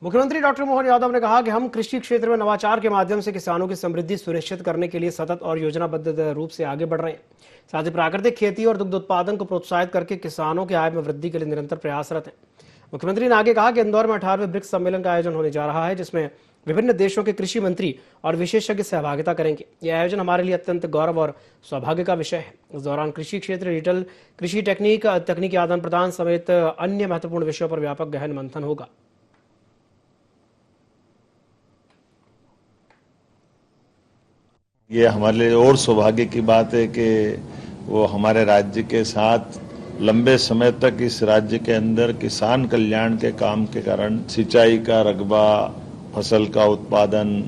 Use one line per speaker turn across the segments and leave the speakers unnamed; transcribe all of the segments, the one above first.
मुख्यमंत्री डॉक्टर मोहन यादव ने कहा कि हम कृषि क्षेत्र में नवाचार के माध्यम से किसानों की समृद्धि सुनिश्चित करने के लिए सतत और योजनाबद्ध रूप से आगे बढ़ रहे हैं। साथ ही प्राकृतिक खेती और दुग्ध उत्पादन को प्रोत्साहित करके किसानों की आय में वृद्धि के लिए निरंतर प्रयासरत हैं। मुख्यमंत्री ने आगे कहा कि इंदौर में 18वें ब्रिक्स सम्मेलन का आयोजन होने जा रहा है, जिसमें विभिन्न देशों के कृषि मंत्री और विशेषज्ञ सहभागिता करेंगे। यह आयोजन हमारे लिए अत्यंत गौरव और सौभाग्य का विषय है। इस दौरान कृषि क्षेत्र, डिजिटल कृषि टेक्निक, तकनीकी आदान प्रदान समेत अन्य महत्वपूर्ण विषयों पर व्यापक गहन मंथन होगा।
ये हमारे लिए और सौभाग्य की बात है कि वो हमारे राज्य के साथ लंबे समय तक इस राज्य के अंदर किसान कल्याण के काम के कारण सिंचाई का रकबा, फसल का उत्पादन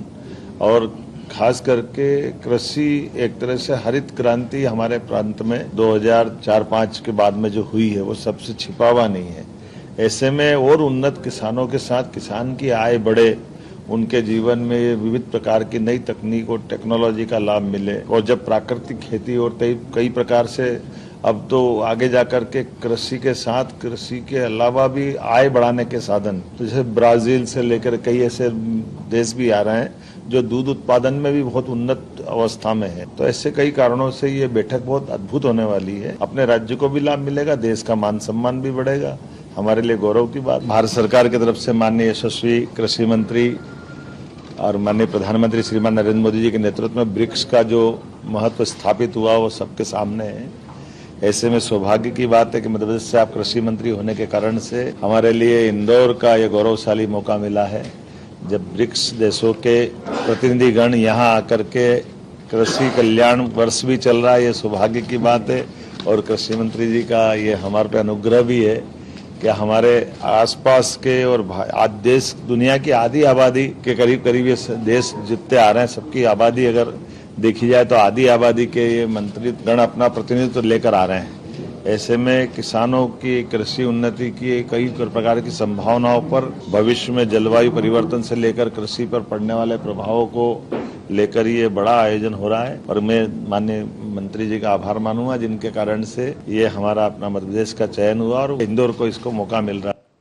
और खास करके कृषि, एक तरह से हरित क्रांति हमारे प्रांत में 2004-05 के बाद में जो हुई है वो सबसे छिपा हुआ नहीं है। ऐसे में और उन्नत किसानों के साथ किसान की आय बढ़े, उनके जीवन में विविध प्रकार की नई तकनीक और टेक्नोलॉजी का लाभ मिले और जब प्राकृतिक खेती और कई प्रकार से अब तो आगे जाकर के कृषि के साथ कृषि के अलावा भी आय बढ़ाने के साधन, तो जैसे ब्राजील से लेकर कई ऐसे देश भी आ रहे हैं जो दूध उत्पादन में भी बहुत उन्नत अवस्था में है। तो ऐसे कई कारणों से ये बैठक बहुत अद्भुत होने वाली है। अपने राज्य को भी लाभ मिलेगा, देश का मान सम्मान भी बढ़ेगा, हमारे लिए गौरव की बात। भारत सरकार की तरफ से माननीय यशस्वी कृषि मंत्री और माननीय प्रधानमंत्री श्रीमान नरेंद्र मोदी जी के नेतृत्व में ब्रिक्स का जो महत्व स्थापित हुआ वो सबके सामने है। ऐसे में सौभाग्य की बात है कि मध्य प्रदेश से आप कृषि मंत्री होने के कारण से हमारे लिए इंदौर का यह गौरवशाली मौका मिला है, जब ब्रिक्स देशों के प्रतिनिधिगण यहाँ आकर के कृषि कल्याण वर्ष भी चल रहा है, ये सौभाग्य की बात है। और कृषि मंत्री जी का ये हमारे पे अनुग्रह भी है कि हमारे आसपास के और आज देश दुनिया की आधी आबादी के करीब करीब ये देश जितने आ रहे हैं, सबकी आबादी अगर देखी जाए तो आधी आबादी के ये मंत्री गण अपना प्रतिनिधित्व लेकर आ रहे हैं। ऐसे में किसानों की कृषि उन्नति की कई प्रकार की संभावनाओं पर, भविष्य में जलवायु परिवर्तन से लेकर कृषि पर पड़ने वाले प्रभावों को लेकर ये बड़ा आयोजन हो रहा है और मैं माननीय मंत्री जी का आभार मानूंगा जिनके कारण से ये हमारा अपना मध्य प्रदेश का चयन हुआ और इंदौर को इसको मौका मिल रहा है।